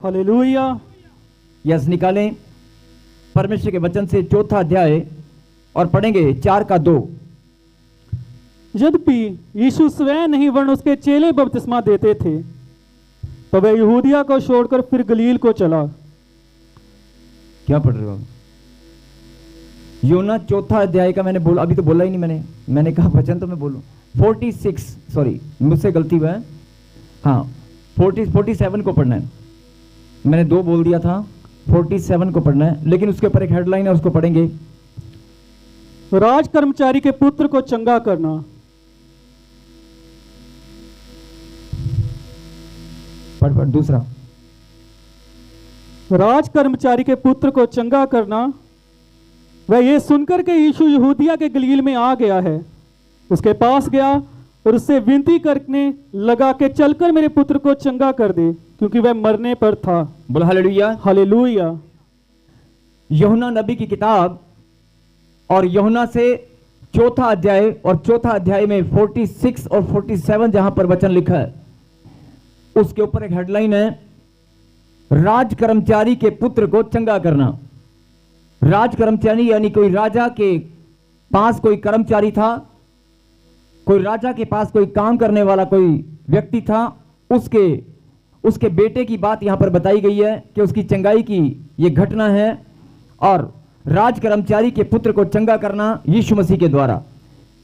Hallelujah. Yes, निकालें परमेश्वर के वचन से 4 अध्याय और पढ़ेंगे 4 का 2। यद्यपि यीशु स्वयं नहीं वरन उसके चेले बपतिस्मा देते थे, तो वह यहूदिया को छोड़कर फिर गलील को चला। क्या पढ़ रहे हो? योना 4 अध्याय का मैंने बोला, अभी तो बोला ही नहीं मैंने कहा वचन तो मैं बोलूं। 46, सॉरी मुझसे गलती हुआ है। हाँ, 47 को पढ़ना है। मैंने 2 बोल दिया था, 47 को पढ़ना है, लेकिन उसके ऊपर एक हेडलाइन है, उसको पढ़ेंगे। राज कर्मचारी के पुत्र को चंगा करना। पढ़ दूसरा। राज कर्मचारी के पुत्र को चंगा करना। वह ये सुनकर के यीशु यहूदिया के गलील में आ गया है, उसके पास गया और उससे विनती करने लगा कि चलकर मेरे पुत्र को चंगा कर दे, क्योंकि वह मरने पर था। बोल हालेलुया। हालेलुया। यूहन्ना नबी की किताब और यूहन्ना से 4 अध्याय और 4 अध्याय में 46 और 47 जहां पर वचन लिखा है, उसके ऊपर एक हेडलाइन है, राज कर्मचारी के पुत्र को चंगा करना। राज कर्मचारी यानी कोई राजा के पास कोई कर्मचारी था, कोई राजा के पास कोई काम करने वाला कोई व्यक्ति था। उसके बेटे की बात यहां पर बताई गई है कि उसकी चंगाई की यह घटना है, और राज कर्मचारी के पुत्र को चंगा करना यीशु मसीह के द्वारा।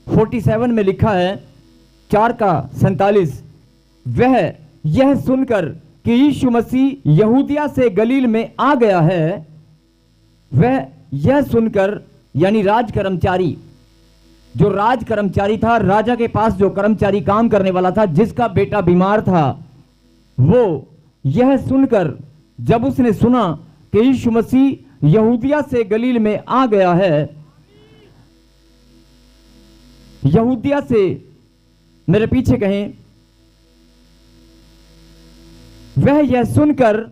47 में लिखा है 4 का 47, वह यह सुनकर कि यीशु मसीह यहूदिया से गलील में आ गया है, वह यह सुनकर यानी राज कर्मचारी, जो राज कर्मचारी था, राजा के पास जो कर्मचारी काम करने वाला था, जिसका बेटा बीमार था, वो यह सुनकर जब उसने सुना कि यीशु मसीह यहूदिया से गलील में आ गया है, यहूदिया से, मेरे पीछे कहें, वह यह सुनकर,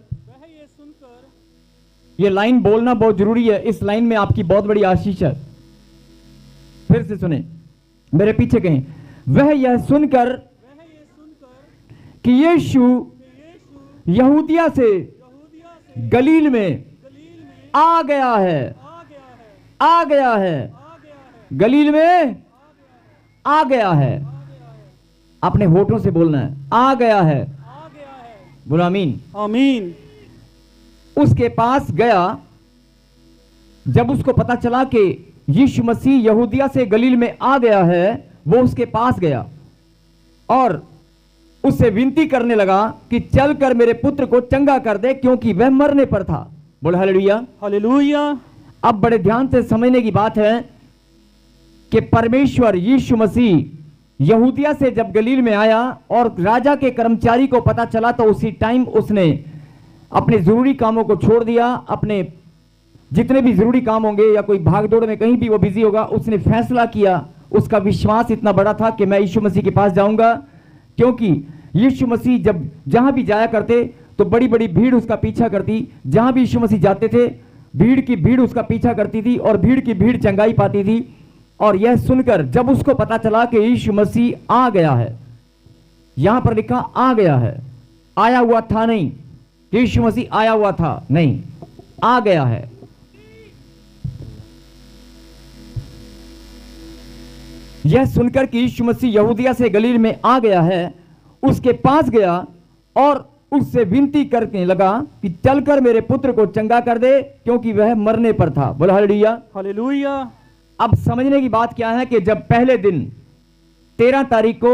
यह लाइन बोलना बहुत जरूरी है। इस लाइन में आपकी बहुत बड़ी आशीष है। फिर से सुने, मेरे पीछे कहें, वह यह सुनकर कि यीशु यहूदिया से गलील में आ गया है, आ गया है, गलील में आ गया है। अपने होठों से बोलना है, आ गया है। बोलो आमीन। आमीन। उसके पास गया, जब उसको पता चला कि यीशु मसीह यहूदिया से गलील में आ गया है, वो उसके पास गया और उससे विनती करने लगा कि चलकर मेरे पुत्र को चंगा कर दे, क्योंकि वह मरने पर था। बोल हालेलुया। हालेलुया। अब बड़े ध्यान से समझने की बात है कि परमेश्वर यीशु मसीह यहूदिया से जब गलील में आया और राजा के कर्मचारी को पता चला, तो उसी टाइम उसने अपने जरूरी कामों को छोड़ दिया। अपने जितने भी जरूरी काम होंगे या कोई भागदौड़ में कहीं भी वो बिजी होगा, उसने फैसला किया, उसका विश्वास इतना बड़ा था कि मैं यीशु मसीह के पास जाऊंगा, क्योंकि यीशु मसीह जब जहां भी जाया करते तो बड़ी बड़ी भीड़ उसका पीछा करती। जहां भी यीशु मसीह जाते थे, भीड़ की भीड़ उसका पीछा करती थी और भीड़ की भीड़ चंगाई पाती थी। और यह सुनकर जब उसको पता चला कि यीशु मसीह आ गया है, यहां पर लिखा आ गया है, आया हुआ था नहीं, यीशु मसीह आया हुआ था नहीं, आ गया है। यह सुनकर कि यीशु मसीह यहूदिया से गलील में आ गया है, उसके पास गया और उससे विनती करने लगा कि चलकर मेरे पुत्र को चंगा कर दे, क्योंकि वह मरने पर था। बोला हालेलुया। हालेलुया। अब समझने की बात क्या है कि जब पहले दिन 13 तारीख को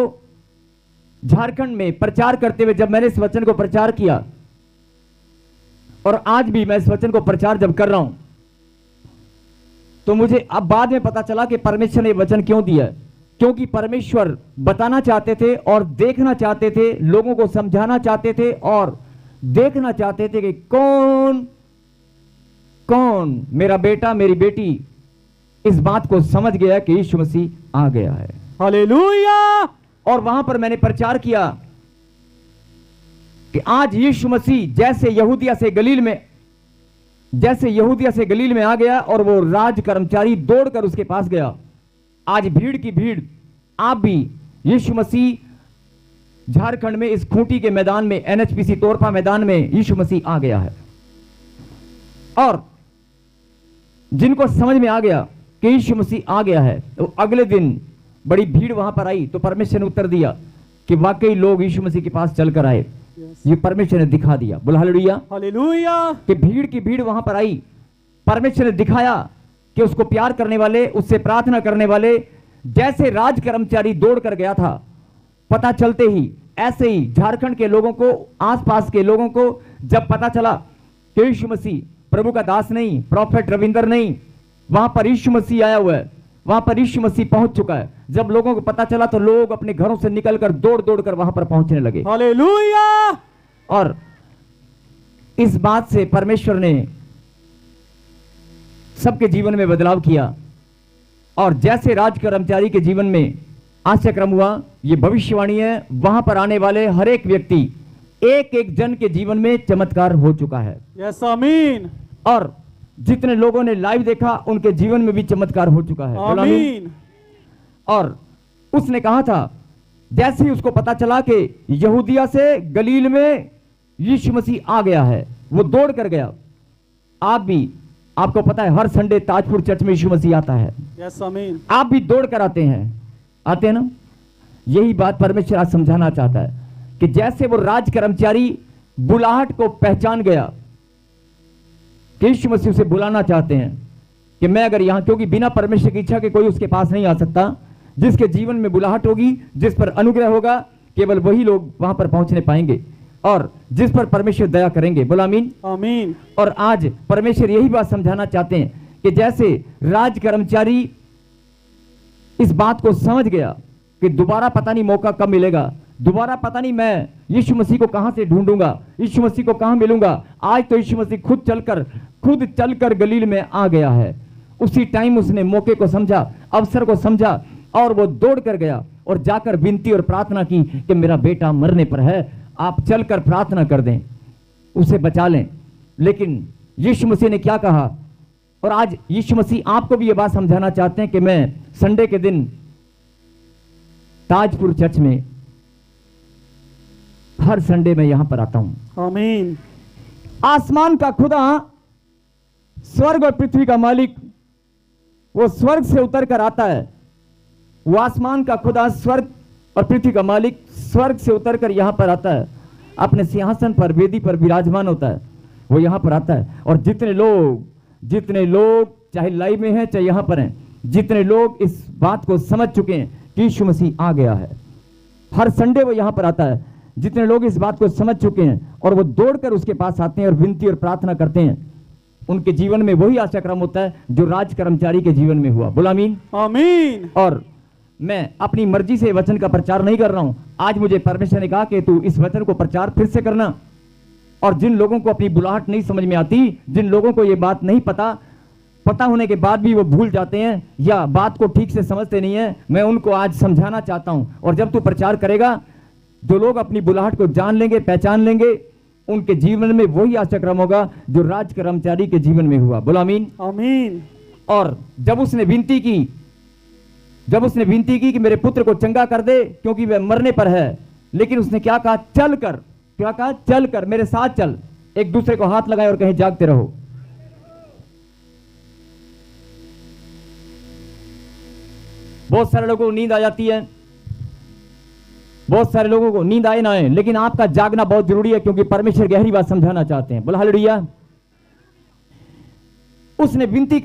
झारखंड में प्रचार करते हुए जब मैंने इस वचन को प्रचार किया, और आज भी मैं इस वचन को प्रचार जब कर रहा हूं, तो मुझे अब बाद में पता चला कि परमेश्वर ने वचन क्यों दिया है। क्योंकि परमेश्वर बताना चाहते थे और देखना चाहते थे, लोगों को समझाना चाहते थे और देखना चाहते थे कि कौन कौन मेरा बेटा मेरी बेटी इस बात को समझ गया कि यीशु मसीह आ गया है। हालेलुया। और वहां पर मैंने प्रचार किया कि आज यीशु मसीह जैसे यहूदिया से गलील में आ गया और वो राज कर्मचारी दौड़कर उसके पास गया, आज भीड़ की भीड़ आप भी यीशु मसीह झारखंड में इस खूंटी के मैदान में, एनएचपीसी तोरपा मैदान में यीशु मसीह आ गया है। और जिनको समझ में आ गया कि यीशु मसीह आ गया है, तो अगले दिन बड़ी भीड़ वहां पर आई, तो परमेश्वर ने उत्तर दिया कि वाकई लोग यीशु मसीह के पास चलकर आए। ये परमेश्वर ने दिखा दिया। बोला हालेलुया। हालेलुया। कि भीड़ की भीड़ वहां पर आई, परमेश्वर ने दिखाया कि उसको प्यार करने वाले, उससे प्रार्थना करने वाले, जैसे राज कर्मचारी दौड़ कर गया था पता चलते ही, ऐसे ही झारखंड के लोगों को, आसपास के लोगों को जब पता चला कि यीशु मसीह प्रभु का दास नहीं, प्रॉफेट रविंदर नहीं, वहां पर यीशु मसीह आया हुआ है, वहां पर यीशु मसीह पहुंच चुका है, जब लोगों को पता चला तो लोग अपने घरों से निकलकर दौड़ दौड़ कर वहां पर पहुंचने लगे। हालेलुया। और इस बात से परमेश्वर ने सबके जीवन में बदलाव किया। और जैसे राज कर्मचारी के जीवन में आश्चर्यक्रम हुआ, ये भविष्यवाणी है, वहां पर आने वाले हर एक व्यक्ति, एक एक जन के जीवन में चमत्कार हो चुका है। यस आमीन। और जितने लोगों ने लाइव देखा उनके जीवन में भी चमत्कार हो चुका है। आमीन। और उसने कहा था, जैसे ही उसको पता चला कि यहूदिया से गलील में यीशु मसीह आ गया है, वो दौड़ कर गया। आप भी, आपको पता है हर संडे ताजपुर चर्च में यीशु मसीह आता है। यस आमीन। आप भी दौड़ कर आते हैं ना। यही बात परमेश्वर आज समझाना चाहता है कि जैसे वो राज कर्मचारी बुलाहट को पहचान गया कि यीशु मसीह उसे बुलाना चाहते हैं कि मैं अगर यहां, क्योंकि बिना परमेश्वर की इच्छा के कोई उसके पास नहीं आ सकता। जिसके जीवन में बुलाहट होगी, जिस पर अनुग्रह होगा, केवल वही लोग वहां पर पहुंचने पाएंगे, और जिस पर परमेश्वर दया करेंगे। बोला आमीन। आमीन। और आज परमेश्वर यही बात समझाना चाहते हैं कि जैसे राज कर्मचारी इस बात को समझ गया कि दोबारा पता नहीं मौका कब मिलेगा, दोबारा पता नहीं मैं यीशु मसीह को कहां से ढूंढूंगा, यीशु मसीह को कहां मिलूंगा। आज तो यीशु मसीह खुद चलकर गलील में आ गया है। उसी टाइम उसने मौके को समझा, अवसर को समझा, और वो दौड़ कर गया और जाकर विनती और प्रार्थना की कि मेरा बेटा मरने पर है, आप चलकर प्रार्थना कर दें, उसे बचा लें। लेकिन यीशु मसीह ने क्या कहा? और आज यीशु मसीह आपको भी ये बात समझाना चाहते हैं कि मैं संडे के दिन ताजपुर चर्च में हर संडे में यहां पर आता हूं। आमीन। आसमान का खुदा, स्वर्ग और पृथ्वी का मालिक, वो स्वर्ग से उतर कर आता है। वो आसमान का खुदा, स्वर्ग और पृथ्वी का मालिक स्वर्ग से उतर कर यहां पर आता है, अपने सिंहासन पर, वेदी पर विराजमान होता है। वो यहां पर आता है, और जितने लोग चाहे लाइव में हैं चाहे यहां पर हैं, जितने लोग इस बात को समझ चुके हैं कि यीशु मसीह आ गया है, हर संडे वो यहां पर आता है। जितने लोग इस बात को समझ चुके हैं और वो दौड़कर उसके पास आते हैं और विनती और प्रार्थना करते हैं, उनके जीवन में वही आशाक्रम होता है जो राज कर्मचारी के जीवन में हुआ। बोला आमीन। आमीन। और मैं अपनी मर्जी से वचन का प्रचार नहीं कर रहा हूं। आज मुझे परमेश्वर ने कहा कि तू इस वचन को प्रचार फिर से करना। और जिन लोगों को अपनी बुलाहट नहीं समझ में आती, जिन लोगों को ये बात नहीं पता होने के बाद भी वो भूल जाते हैं या बात को ठीक से समझते नहीं है, मैं उनको आज समझाना चाहता हूं। और जब तू प्रचार करेगा, जो लोग अपनी बुलाहट को जान लेंगे, पहचान लेंगे, उनके जीवन में वही आशाक्रम होगा जो राज कर्मचारी के जीवन में हुआ। बोला आमीन। आमीन। और जब उसने विनती की कि मेरे पुत्र को चंगा कर दे क्योंकि वह मरने पर है, लेकिन उसने क्या कहा? चल कर। क्या कहा? चल कर, मेरे साथ चल। एक दूसरे को हाथ लगाए और कहीं जागते रहो। बहुत सारे लोगों को नींद आ जाती है, बहुत सारे लोगों को नींद आए ना आए, लेकिन आपका जागना बहुत जरूरी है, क्योंकि परमेश्वर गहरी बात समझाना चाहते हैं। बोला हालेलुया। उसने विनती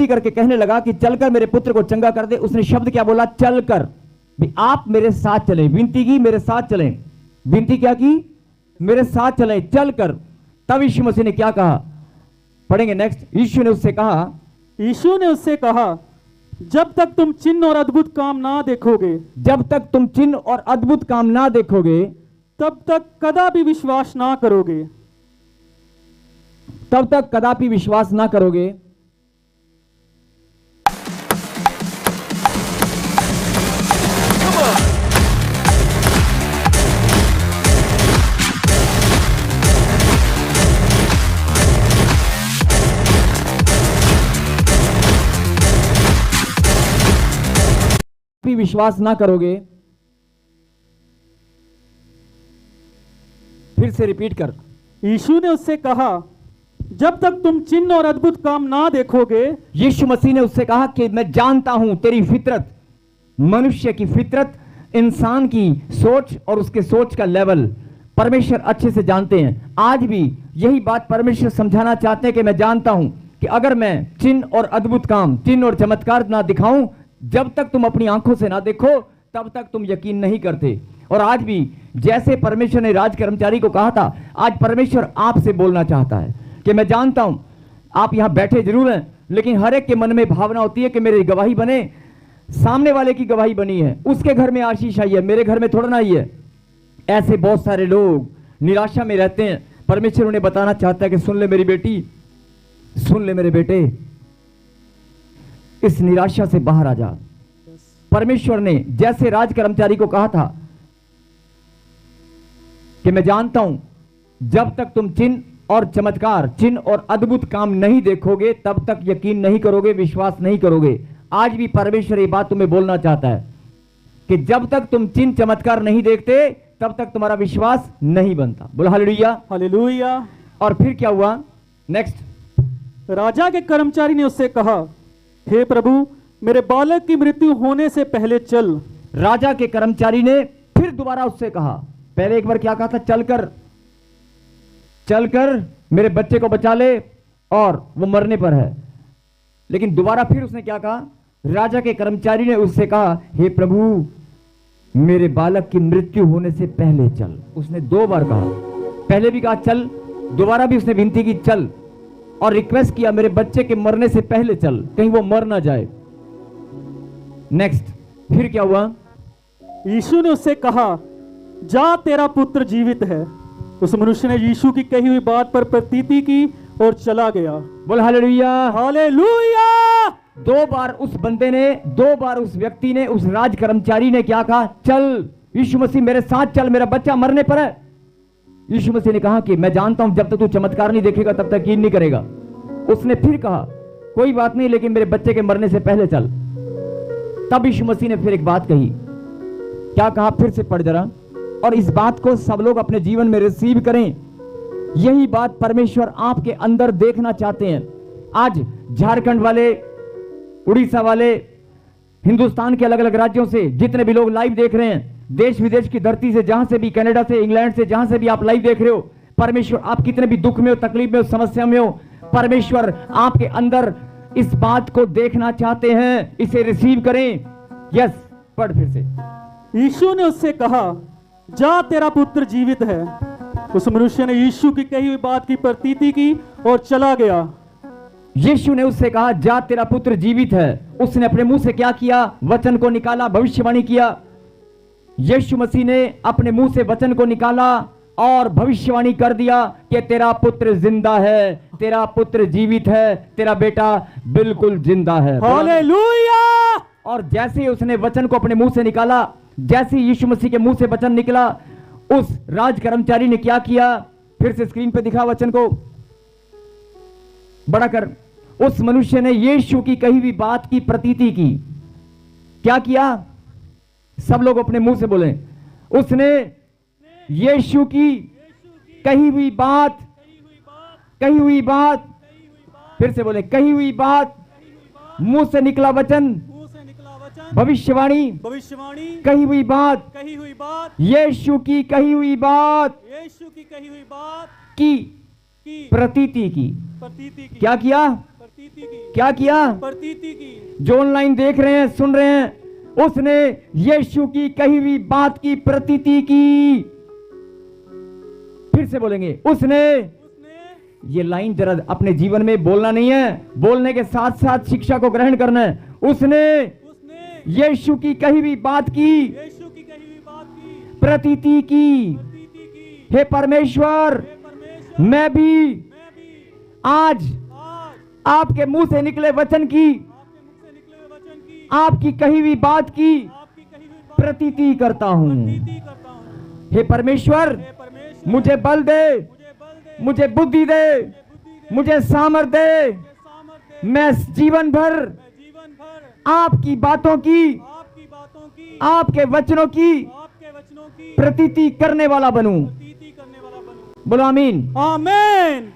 करके कहने लगा कि चलकर मेरे पुत्र को चंगा कर दे। उसने शब्द क्या बोला? चलकर। आप मेरे साथ चलें। विनती की, मेरे साथ चलें। विनती क्या की? मेरे साथ चलें, चलकर। तब यीशु मसीह ने क्या कहा? पढ़ेंगे नेक्स्ट। यीशु ने उससे कहा, जब तक तुम चिन्ह और अद्भुत काम ना देखोगे, तब तक कदापि विश्वास ना करोगे। विश्वास ना करोगे। फिर से रिपीट कर। यीशु ने उससे कहा, जब तक तुम चिन्ह और अद्भुत काम ना देखोगे। यीशु मसीह ने उससे कहा कि मैं जानता हूं तेरी फितरत, मनुष्य की फितरत, इंसान की सोच और उसके सोच का लेवल परमेश्वर अच्छे से जानते हैं। आज भी यही बात परमेश्वर समझाना चाहते हैं कि मैं जानता हूं कि अगर मैं चिन्ह और अद्भुत काम, चिन्ह और चमत्कार ना दिखाऊं, जब तक तुम अपनी आंखों से ना देखो तब तक तुम यकीन नहीं करते। और आज भी जैसे परमेश्वर ने राज कर्मचारी को कहा था, आज परमेश्वर आपसे बोलना चाहता है कि मैं जानता हूं आप यहां बैठे जरूर हैं, लेकिन हर एक के मन में भावना होती है कि मेरी गवाही बने। सामने वाले की गवाही बनी है, उसके घर में आशीष आई है, मेरे घर में थोड़ा ना आई है। ऐसे बहुत सारे लोग निराशा में रहते हैं। परमेश्वर उन्हें बताना चाहता है कि सुन ले मेरी बेटी, सुन ले मेरे बेटे, इस निराशा से बाहर आ जा। परमेश्वर ने जैसे राज कर्मचारी को कहा था कि मैं जानता हूं जब तक तुम चिन्ह और चमत्कार, चिन्ह और अद्भुत काम नहीं देखोगे तब तक यकीन नहीं करोगे, विश्वास नहीं करोगे। आज भी परमेश्वर ये बात तुम्हें बोलना चाहता है कि जब तक तुम चिन्ह चमत्कार नहीं देखते तब तक तुम्हारा विश्वास नहीं बनता। बोलो हालेलुया, हालेलुया। और फिर क्या हुआ? नेक्स्ट। राजा के कर्मचारी ने उससे कहा, हे प्रभु, मेरे बालक की मृत्यु होने से पहले चल। राजा के कर्मचारी ने फिर दोबारा उससे कहा, पहले एक बार क्या कहा था? चलकर, चलकर मेरे बच्चे को बचा ले और वो मरने पर है। लेकिन दोबारा फिर उसने क्या कहा? राजा के कर्मचारी ने उससे कहा, हे प्रभु, मेरे बालक की मृत्यु होने से पहले चल। उसने 2 बार कहा, पहले भी कहा चल, दोबारा भी उसने विनती की चल, और रिक्वेस्ट किया मेरे बच्चे के मरने से पहले चल, कहीं वो मर ना जाए। नेक्स्ट, फिर क्या हुआ? यीशु ने उससे कहा, जा, तेरा पुत्र जीवित है। उस मनुष्य ने यीशु की कही हुई बात पर प्रतीति की और चला गया। बोल हालेलुया, हालेलुया। 2 बार उस बंदे ने, 2 बार उस व्यक्ति ने, उस राज कर्मचारी ने क्या कहा? चल यीशु मसीह, मेरे साथ चल, मेरा बच्चा मरने पर है। यीशु मसीह ने कहा कि मैं जानता हूं जब तक तू चमत्कार नहीं देखेगा तब तक यकीन नहीं करेगा। उसने फिर कहा, कोई बात नहीं, लेकिन मेरे बच्चे के मरने से पहले चल। तब यीशु मसीह ने फिर एक बात कही। क्या कहा? फिर से पढ़ जरा, और इस बात को सब लोग अपने जीवन में रिसीव करें। यही बात परमेश्वर आपके अंदर देखना चाहते हैं। आज झारखंड वाले, उड़ीसा वाले, हिंदुस्तान के अलग अलग राज्यों से जितने भी लोग लाइव देख रहे हैं, देश विदेश की धरती से, जहां से भी, कनाडा से, इंग्लैंड से, जहां से भी आप लाइव देख रहे हो, परमेश्वर आप कितने भी दुख में हो, तकलीफ में हो, समस्या में हो, परमेश्वर आपके अंदर इस बात को देखना चाहते हैं। इसे रिसीव करें। यस, पढ़ फिर से। यीशु ने उससे कहा, जा, तेरा पुत्र जीवित है। उस मनुष्य ने यीशु की कही हुई बात की प्रतीति की और चला गया। यीशु ने उससे कहा, जा, तेरा पुत्र जीवित है। उसने अपने मुंह से क्या किया? वचन को निकाला, भविष्यवाणी किया। यीशु मसीह ने अपने मुंह से वचन को निकाला और भविष्यवाणी कर दिया कि तेरा पुत्र जिंदा है, तेरा पुत्र जीवित है, तेरा बेटा बिल्कुल जिंदा है। हालेलुया। और जैसे ही उसने वचन को अपने मुंह से निकाला, जैसे ही यीशु मसीह के मुंह से वचन निकला, उस राज कर्मचारी ने क्या किया? फिर से स्क्रीन पे दिखा वचन को, बड़ा कर। उस मनुष्य ने यीशु की कही हुई बात की प्रतीति की। क्या किया? सब लोग अपने मुंह से बोलें। उसने यीशु की कही हुई बात, कही हुई बात, फिर से बोले, कही हुई बात, मुंह से निकला वचन, भविष्यवाणी, भविष्यवाणी, कही हुई बात, कही हुई बात, यीशु की कही हुई बात, यीशु की कही हुई बात की की प्रतीति की। प्रतीति की। क्या किया? प्रतीति की। क्या किया? प्रतीति की। जो ऑनलाइन देख रहे हैं, सुन रहे हैं, उसने यीशु की कही हुई बात की प्रतीति की। फिर से बोलेंगे, उसने। ये लाइन जरा अपने जीवन में बोलना नहीं है, बोलने के साथ साथ शिक्षा को ग्रहण करना है। उसने यीशु की कही हुई बात की, यीशु की कही हुई बात की प्रतीति की। हे परमेश्वर, मैं भी आज आपके मुंह से निकले वचन की, आपकी कही हुई बात की प्रतीति करता हूं। हे परमेश्वर, मुझे बल दे, मुझे बुद्धि दे, मुझे सामर्थ दे। मैं जीवन भर आपकी बातों की, आपके वचनों की प्रतीति करने वाला बनूं। बोलो आमीन। आमीन।